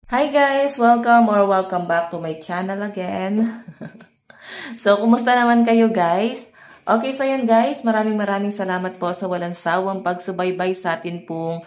Hi guys! Welcome back to my channel again. So, kumusta naman kayo guys? Okay, so yan guys, maraming salamat po sa walang sawang pagsubaybay sa atin pong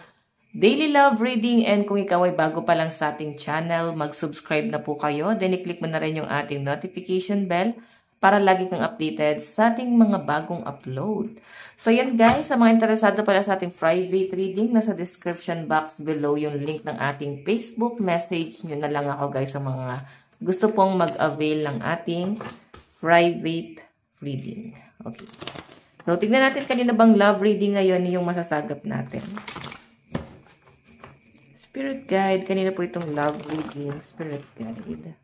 daily love reading, and kung ikaw ay bago pa lang sa ating channel, mag-subscribe na po kayo. Then, i-click mo na rin yung ating notification bell para lagi kang updated sa ating mga bagong upload. So yan guys, sa mga interesado pala sa ating private reading, nasa description box below yung link ng ating Facebook. Message nyo na lang ako guys sa mga gusto pong mag-avail ng ating private reading. Okay. So tignan natin kanina bang love reading ngayon yung masasagap natin. Spirit guide, kanina po itong love reading, spirit guide.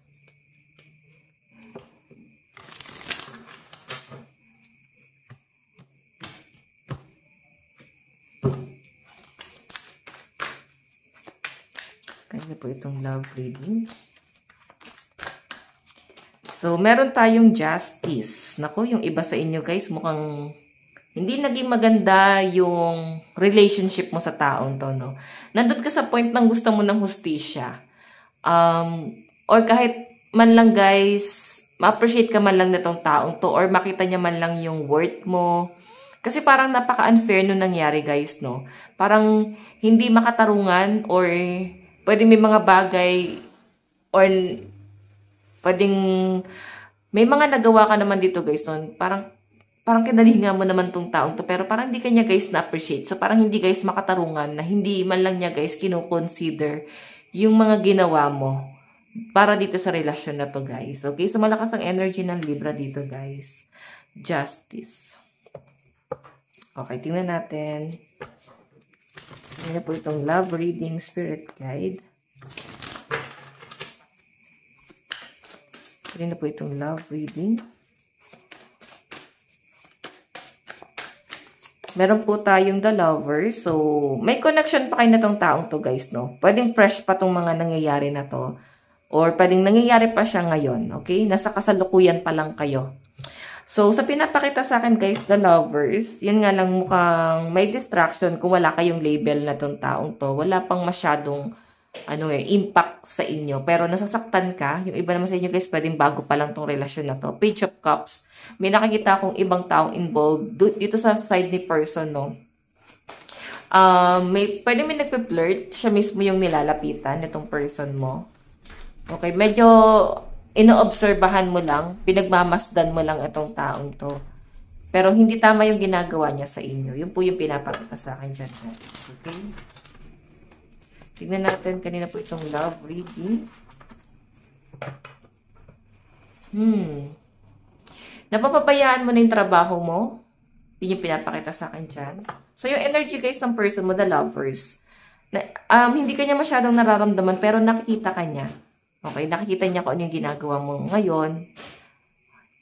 Kanya po itong love reading. So, meron tayong justice. Naku, yung iba sa inyo guys, mukhang hindi naging maganda yung relationship mo sa taong to, no? Nandun ka sa point ng gusto mo ng hustisya. Or kahit man lang guys, ma-appreciate ka man lang nitong taong to, or makita niya man lang yung worth mo. Kasi parang napaka-unfair nung nangyari guys, no? Parang hindi makatarungan, or pwedeng may mga bagay, or pwedeng may mga nagawa ka naman dito guys, no? Parang kinalinga mo naman tong taong to, pero parang hindi kanya guys na-appreciate. So parang hindi guys makatarungan, na hindi man lang niya guys kino-consider yung mga ginawa mo para dito sa relasyon na to guys. Okay, so malakas ang energy ng Libra dito guys. Justice. Okay, tingnan natin. Ayan po itong love reading, spirit guide. Ayan po itong love reading. Meron po tayong the lovers. So, may connection pa kayo na tong taong to guys, no? Pwedeng fresh pa tong mga nangyayari na to. Or pwedeng nangyayari pa siya ngayon, okay? Nasa kasalukuyan pa lang kayo. So, sa pinapakita sa akin guys, the lovers, yun nga lang mukhang may distraction kung wala kayong label na tong taong to. Wala pang masyadong impact sa inyo. Pero nasasaktan ka. Yung iba naman sa inyo guys, pwedeng bago pa lang tong relasyon na to. Page of Cups. May nakikita akong ibang taong involved dito sa side ni person, no? Pwede may nagpe-flirt. Siya mismo yung nilalapitan nitong person mo. Okay, medyo inoobserbahan mo lang, pinagmamasdan mo lang itong taong to. Pero hindi tama yung ginagawa niya sa inyo. Yun po yung pinapakita sa akin dyan. Okay? Tignan natin kanina po itong love reading. Napapabayaan mo na yung trabaho mo. Yun yung pinapakita sa akin dyan. So, yung energy guys ng person mo, the lovers. Hindi kanya masyadong nararamdaman, pero nakikita kanya. Okay, nakikita niya kung ano yung ginagawa mo ngayon.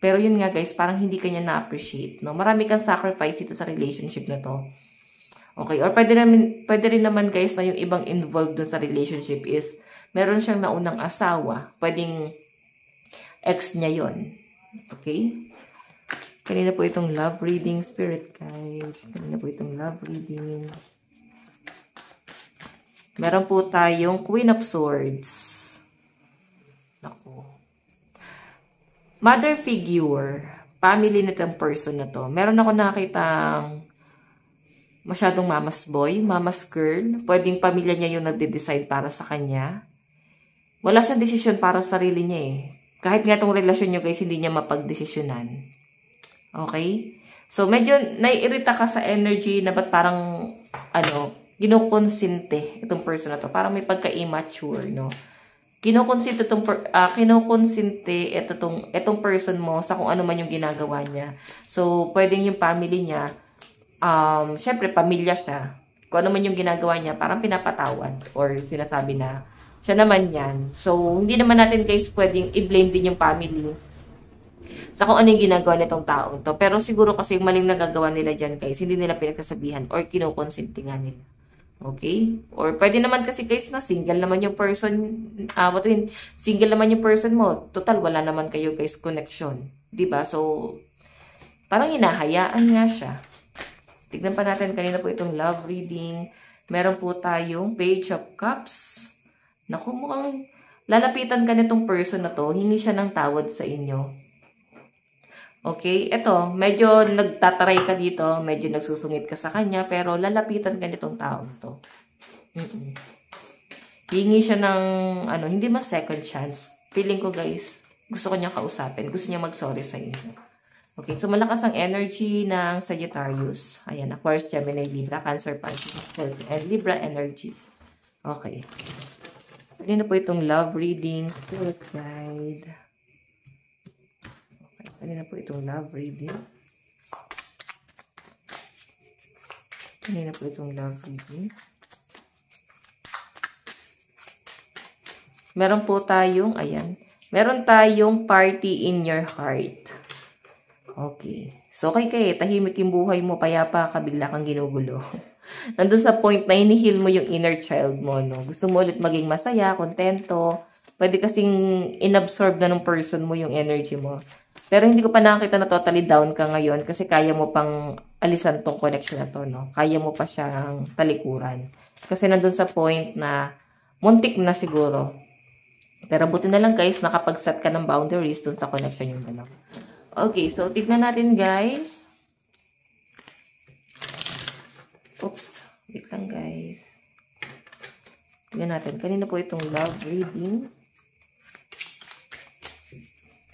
Pero yun nga guys, parang hindi kanya na-appreciate. No? Marami kang sacrifice dito sa relationship na to. Okay, or pwede rin naman guys na yung ibang involved dun sa relationship is meron siyang naunang asawa. Pwedeng ex niya yon. Okay? Kanina po itong love reading, spirit guide. Kanina po itong love reading. Meron po tayong Queen of Swords. Ako. Mother figure, family nitong person na to. Meron ako nakitang masyadong mama's boy, mama's girl. Pwedeng pamilya niya yung nagde-decide para sa kanya. Wala siyang desisyon para sa sarili niya eh. Kahit nga itong relasyon niyo guys, hindi niya mapagdesisyonan. Okay? So, medyo naiirita ka sa energy na ba't parang, kinukonsinte itong person na to. Parang may pagka-immature, no? Kinukonsinte itong person mo sa kung ano man yung ginagawa niya. So, pwedeng yung family niya, syempre, pamilya siya. Kung ano man yung ginagawa niya, parang pinapatawad or sinasabi na siya naman yan. So, hindi naman natin guys pwedeng i-blame din yung family sa kung ano yung ginagawa nitong taong to. Pero siguro kasi yung maling nagagawa nila dyan guys, hindi nila pinagsasabihan or kinukonsintingan nila. Okay? Or pwede naman kasi guys na single naman yung person, single naman yung person mo. Total, wala naman kayo guys connection. Diba? So, parang hinahayaan nga siya. Tignan pa natin kanina po itong love reading. Meron po tayong Page of Cups, Naku, mukhang lalapitan ka nitong person na to. Hingi siya ng tawad sa inyo. Okay? Ito, medyo nagtataray ka dito. Medyo nagsusungit ka sa kanya. Pero lalapitan ka nitong taong to. Hingi siya ng, hindi mas second chance. Feeling ko guys, gusto ko niyang kausapin. Gusto niya mag-sorry sa inyo. Okay, so malakas ang energy ng Sagittarius. Ayan, Aquarius, Gemini, Libra, Cancer, Pisces, and Libra energy. Okay. Kanina po itong love reading, spirit guide. Okay, kanina po itong love reading. Kanina po itong love reading. Meron po tayong, ayan, meron tayong party in your heart. Okay. So, okay, tahimik yung buhay mo, payapa ka, bigla kang ginugulo. Nandun sa point na hinihil mo yung inner child mo, no? Gusto mo ulit maging masaya, kontento. Pwede kasing inabsorb na ng person mo yung energy mo. Pero hindi ko pa nakakita na totally down ka ngayon kasi kaya mo pang alisan tong connection na to, no? Kaya mo pa siyang talikuran. Kasi nandun sa point na muntik na siguro. Pero buti na lang guys, nakapag-set ka ng boundaries dun sa connection yung dalawa. Okay, so tignan natin guys. Oops, wait lang guys. Tignan natin. Kanina po itong love reading.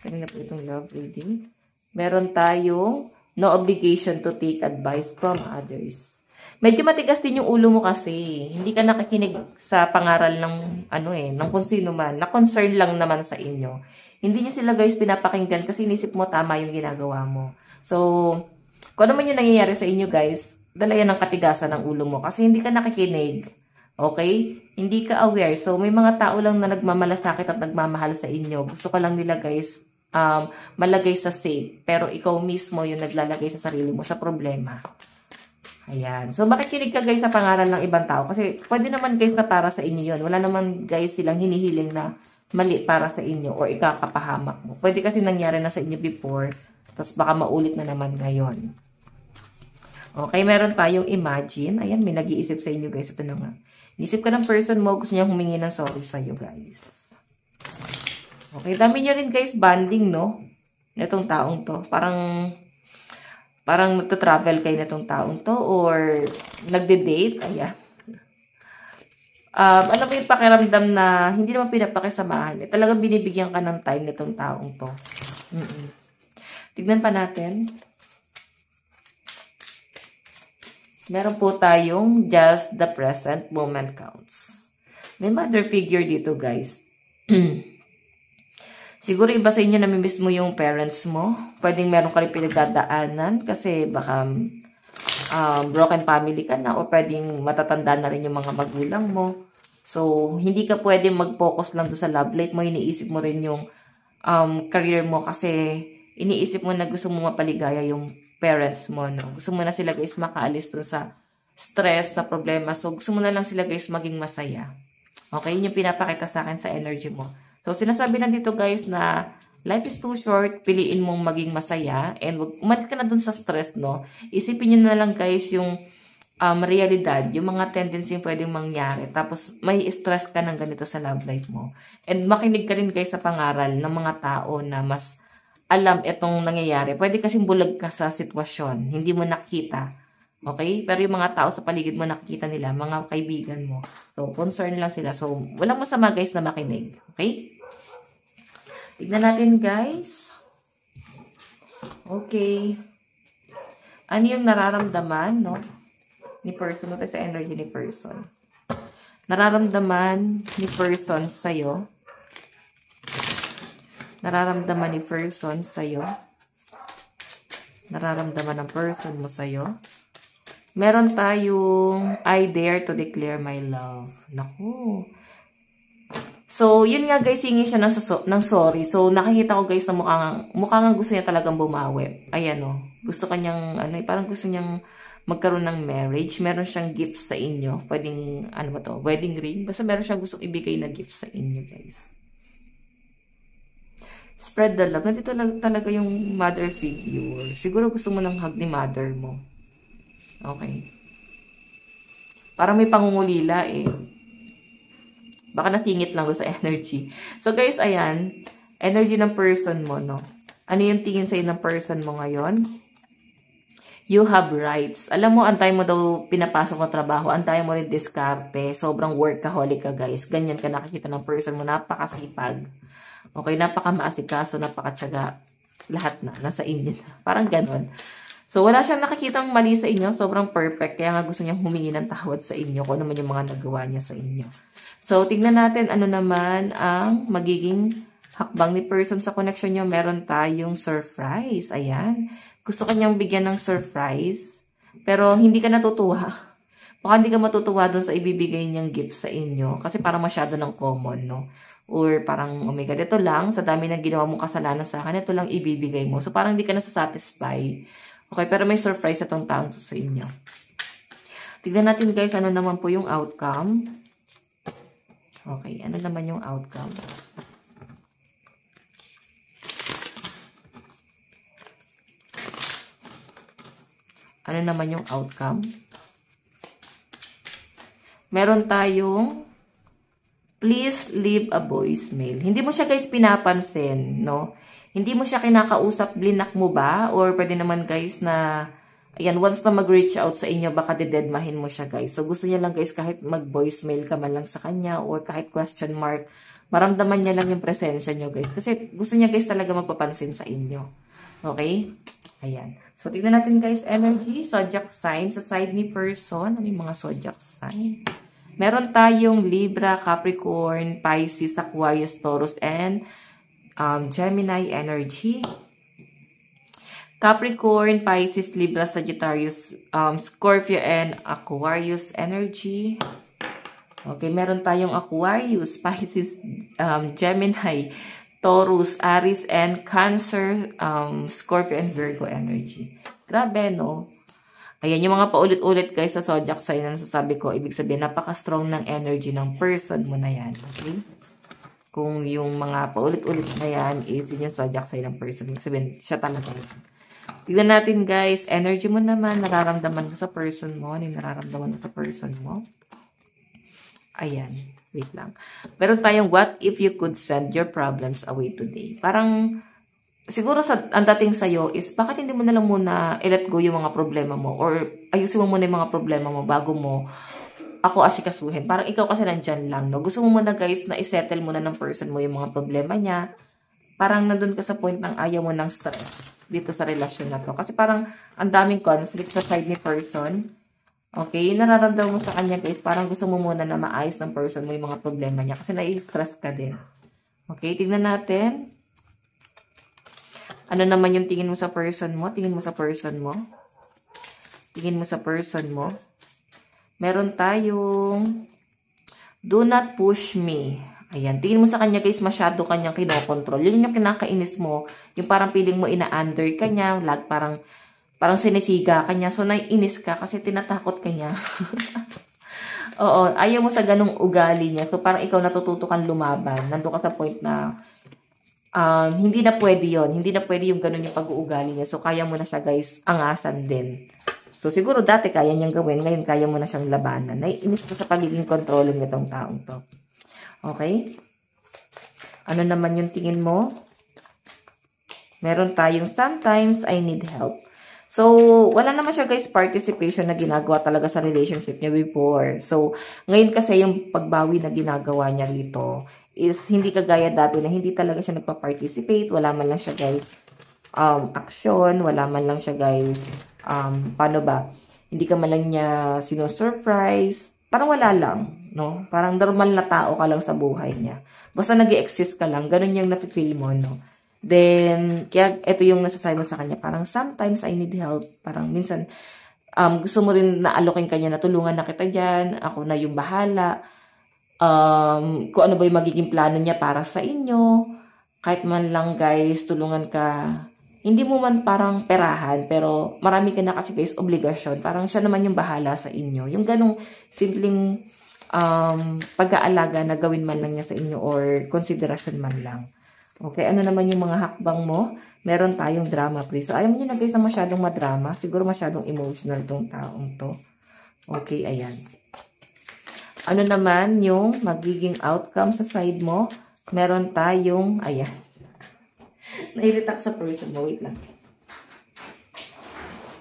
Kanina po itong love reading. Meron tayong no obligation to take advice from others. Medyo matigas din yung ulo mo kasi. Hindi ka nakikinig sa pangaral ng ng kung sino man. Na-concern lang naman sa inyo. Hindi nyo sila guys pinapakinggan kasi inisip mo tama yung ginagawa mo. So, kung ano man yung nangyayari sa inyo guys, dala yan ng katigasan ng ulo mo kasi hindi ka nakikinig. Okay? Hindi ka aware. So, may mga tao lang na nagmamalasakit at nagmamahal sa inyo. Gusto ka lang nila guys malagay sa safe. Pero ikaw mismo yung naglalagay sa sarili mo sa problema. Ayan. So, makikinig ka guys sa pangaral ng ibang tao kasi pwede naman guys na para sa inyo yun. Wala naman guys silang hinihiling na mali para sa inyo or ikakapahamak mo. Pwede kasi nangyari na sa inyo before, tapos baka maulit na naman ngayon. Okay, meron tayong imagine. Ayan, may nag-iisip sa inyo guys. Ito na nga. Iisip ka ng person mo, gusto niya humingi ng sorry sa iyo guys. Okay, dami nyo rin guys, banding, no? Itong taong to. Parang nagta-travel kayo na itong taong to or nagde-date. Ayan. Alam mo yung pakiramdam na hindi naman pinapakisamahan. Talagang binibigyan ka ng time nitong taong to. Tignan pa natin. Meron po tayong just the present moment counts. May mother figure dito guys. Siguro iba sa inyo namimiss mo yung parents mo. Pwedeng meron ka rin pinagdadaanan kasi baka broken family ka na o pwedeng matatanda na rin yung mga magulang mo. So, hindi ka pwedeng mag-focus lang doon sa love life mo. Iniisip mo rin yung career mo kasi iniisip mo na gusto mo mapaligaya yung parents mo. No? Gusto mo na sila guys makaalis doon sa stress, sa problema. So, gusto mo na lang sila guys maging masaya. Okay? Yun yung pinapakita sa akin sa energy mo. So, sinasabi lang dito guys na life is too short, piliin mong maging masaya, and umalis ka na dun sa stress, no? Isipin nyo na lang guys yung realidad, yung mga tendency yung pwedeng mangyari, tapos may stress ka ng ganito sa love life mo. And makinig ka rin guys sa pangaral ng mga tao na mas alam itong nangyayari. Pwede kasing bulag ka sa sitwasyon, hindi mo nakita. Okay? Pero yung mga tao sa paligid mo nakikita nila, mga kaibigan mo. So, concern lang sila. So, walang masama guys na makinig. Okay? Tignan natin guys. Okay. Ano yung nararamdaman, no? Ni person. Ito sa energy ni person. Nararamdaman ni person sa'yo. Nararamdaman ni person sa'yo. Nararamdaman ng person mo sa'yo. Meron tayong I dare to declare my love. Naku. So, yun nga guys, hingi siya ng sorry. So, nakikita ko guys na mukhang gusto niya talagang bumawi. Ayan o. Gusto kanyang, parang gusto niyang magkaroon ng marriage. Meron siyang gift sa inyo. Pwedeng, wedding ring. Basta meron siyang gustong ibigay na gift sa inyo guys. Spread the love. Nandito lang talaga yung mother figure. Siguro gusto mo ng hug ni mother mo. Okay. Parang may pangungulila eh. Baka nasingit lang doon sa energy. So guys, ayan. Energy ng person mo, no? Ano yung tingin sa'yo ng person mo ngayon? You have rights. Alam mo, antay mo daw pinapasok na trabaho. Antay mo rin diskarte. Sobrang workaholic ka, guys. Ganyan ka nakikita ng person mo. Napakasipag. Okay, napakamaasikaso, napakatyaga. Lahat na. Nasa inyo na. Parang ganon. So, wala siyang nakikitang mali sa inyo. Sobrang perfect. Kaya nga gusto niyang humingi ng tawad sa inyo kung ano man yung mga nagawa niya sa inyo. So, tignan natin ano naman ang magiging hakbang ni person sa connection niyo. Meron tayong surprise. Ayan. Gusto kanyang bigyan ng surprise. Pero hindi ka natutuwa. Baka hindi ka matutuwa doon sa ibibigay niyang gift sa inyo. Kasi parang masyado ng common, no? Or parang, oh my God, ito lang. Sa dami ng ginawa mong kasalanan sa akin, ito lang ibibigay mo. So, parang hindi ka nasasatisfy. Okay, pero may surprise itong taong to sa inyo. Tignan natin guys, ano naman po yung outcome. Okay, ano naman yung outcome? Ano naman yung outcome? Meron tayong please leave a voicemail. Hindi mo siya guys pinapansin, no? Hindi mo siya kinakausap, blinak mo ba? Or pwede naman guys na, ayan, once na mag-reach out sa inyo, baka didedmahin mo siya guys. So gusto niya lang guys kahit mag-voicemail ka man lang sa kanya or kahit question mark, maramdaman niya lang yung presensya niyo guys. Kasi gusto niya guys talaga magpapansin sa inyo. Okay? Ayan. So tignan natin guys, energy, zodiac sign sa side ni person. Ano yung mga zodiac sign? Meron tayong Libra, Capricorn, Pisces, Aquarius, Taurus, and Gemini energy. Capricorn, Pisces, Libra, Sagittarius, Scorpio, and Aquarius energy. Okay, meron tayong Aquarius, Pisces, Gemini, Taurus, Aries, and Cancer, Scorpio, and Virgo energy. Grabe, no? Ayan, yung mga paulit-ulit guys sa zodiac sign na nasasabi ko, ibig sabihin, napaka-strong ng energy ng person mo na yan. Okay? Kung yung mga paulit-ulit na yan is yun yung zodiac sign ng person. Ibig sabihin, siya talaga. Tignan natin guys, energy mo naman, nararamdaman mo sa person mo. Ano yung nararamdaman mo sa person mo? Ayan, wait lang. Meron tayong, what if you could send your problems away today? Parang, siguro ang dating sa'yo is, bakit hindi mo nalang muna i-let go yung mga problema mo? Or ayusin mo muna yung mga problema mo bago mo ako asikasuhin. Parang ikaw kasi nandyan lang, no? Gusto mo muna guys na isettle muna ng person mo yung mga problema niya. Parang nandun ka sa point ng ayaw mo ng stress dito sa relasyon na to. Kasi parang ang daming conflict sa side ni person. Okay? Yung nararamdaman mo sa kanya guys, parang gusto mo muna na maayos ng person mo yung mga problema niya. Kasi nai-stress ka din. Okay? Tignan natin. Ano naman yung tingin mo sa person mo? Tingin mo sa person mo? Tingin mo sa person mo? Meron tayong do not push me. Ayan. Tingin mo sa kanya guys, masyado kanyang kinokontrol. Yun yung kinakainis mo. Yung parang feeling mo ina-under ka niya. Parang sinisiga ka niya. So, naiinis ka kasi tinatakot ka niya. Oo. Ayaw mo sa ganong ugali niya. So, parang ikaw natututo kang lumaban. Nandun ka sa point na hindi na pwede yon. Hindi na pwede yung ganun yung pag-uugali niya. So, kaya mo na siya guys angasan din. So, siguro dati kaya niyang gawin. Ngayon, kaya mo na siyang labanan. Naiinis ko sa pagiging controlling nitong taong to. Okay? Ano naman yung tingin mo? Meron tayong sometimes I need help. So, wala naman siya guys participation na ginagawa talaga sa relationship niya before. So, ngayon kasi yung pagbawi na ginagawa niya rito is hindi kagaya dati na hindi talaga siya nagpa-participate. Wala man lang siya guys action. Wala man lang siya guys paano ba? Hindi ka man lang niya sino-surprise. Parang wala lang, no? Parang normal na tao ka lang sa buhay niya. Basta nag-i-exist ka lang. Ganun yung napipili mo, no? Then, kaya ito yung nasasabi mo sa kanya. Parang sometimes I need help. Parang minsan, gusto mo rin na alokin kanya na tulungan na kita dyan. Ako na yung bahala. Kung ano ba yung magiging plano niya para sa inyo. Kahit man lang guys, tulungan ka. Hindi mo man parang perahan, pero marami ka na kasi guys obligasyon. Parang siya naman yung bahala sa inyo. Yung ganong simpleng pag-aalaga na gawin man lang niya sa inyo or konsiderasyon man lang. Okay, ano naman yung mga hakbang mo? Meron tayong drama, please. So, ayaw mo nyo na guys na masyadong madrama. Siguro masyadong emotional tong taong to. Okay, ayan. Ano naman yung magiging outcome sa side mo? Meron tayong, ayan. Nairita sa person mo. Wait lang.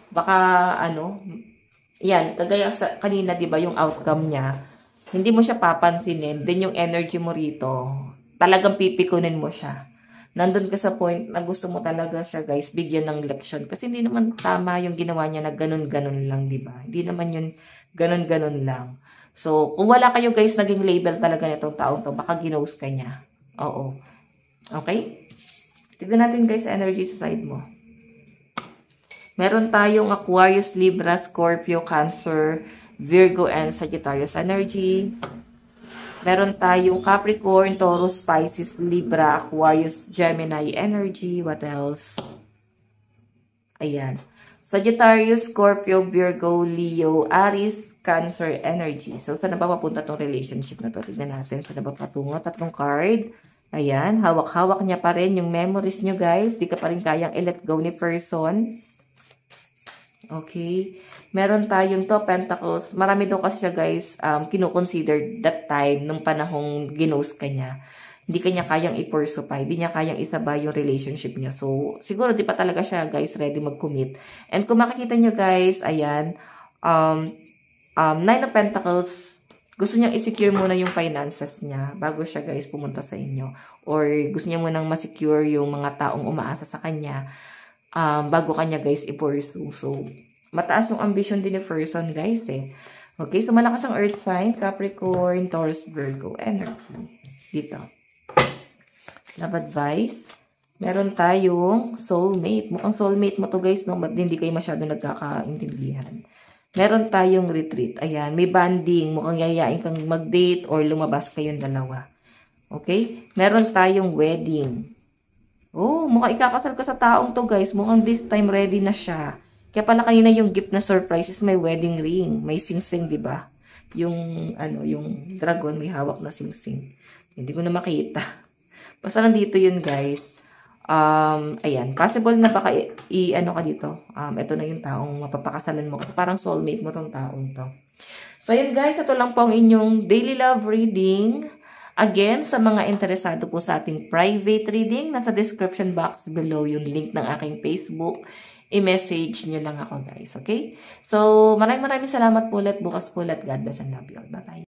Baka, yan, kagaya sa kanina, di ba, yung outcome niya, hindi mo siya papansinin, then yung energy mo rito, talagang pipikunin mo siya. Nandun ka sa point na gusto mo talaga siya, guys, bigyan ng leksyon. Kasi hindi naman tama yung ginawa niya na ganun-ganun lang, di ba? Hindi naman yun ganun-ganun lang. So, kung wala kayo, guys, naging label talaga nitong taong to, baka ginose ka niya. Oo. Okay? Tignan natin, guys, energy sa side mo. Meron tayong Aquarius, Libra, Scorpio, Cancer, Virgo, and Sagittarius energy. Meron tayong Capricorn, Taurus, Pisces, Libra, Aquarius, Gemini energy. What else? Ayan. Sagittarius, Scorpio, Virgo, Leo, Aries, Cancer energy. So, saan na ba mapunta tong relationship na to? Tignan natin. Saan na ba patungo? Tatlong card. Ayan. Hawak-hawak niya pa rin yung memories nyo, guys. Di ka pa rin kayang i-let go ni person. Okay. Meron tayong to, Pentacles. Marami daw kasi siya, guys, kinukonsider that time, nung panahong ginose ka niya. Hindi ka niya kayang i-pursue, hindi niya kayang isabay yung relationship niya. So, siguro di pa talaga siya, guys, ready mag-commit. And kung makikita nyo, guys, ayan, Nine of Pentacles, gusto niyang i-secure muna yung finances niya bago siya, guys, pumunta sa inyo. Or gusto niya munang ma-secure yung mga taong umaasa sa kanya bago kanya, guys, i-pursue. So, mataas yung ambition din ni person, guys, eh. Okay, so malakas ang earth sign, Capricorn, Taurus, Virgo, energy. Dito. Love advice. Meron tayong soulmate. Mukhang soulmate mo to, guys, no? But hindi kayo masyado nagkakaintindihan. Meron tayong retreat. Ayan, may banding. Mukhang yayain kang mag-date or lumabas kayong dalawa. Okay? Meron tayong wedding. Oh, mukhang ikakasal ka sa taong to, guys. Mukhang this time ready na siya. Kaya pala kanina yung gift na surprise is may wedding ring. May sing-sing, di ba? Yung, yung dragon may hawak na sing-sing. Hindi ko na makita. Basta nandito yun, guys. Ayan. Possible na baka ka dito. Ito na yung taong mapapakasalan mo. Kasi parang soulmate mo tong taong to. So, yun, guys. Ito lang po ang inyong daily love reading. Again, sa mga interesado po sa ating private reading, nasa description box below yung link ng aking Facebook. I-message nyo lang ako, guys. Okay? So, maraming salamat po ulit. Bukas po ulit. God bless and love you all. Bye-bye.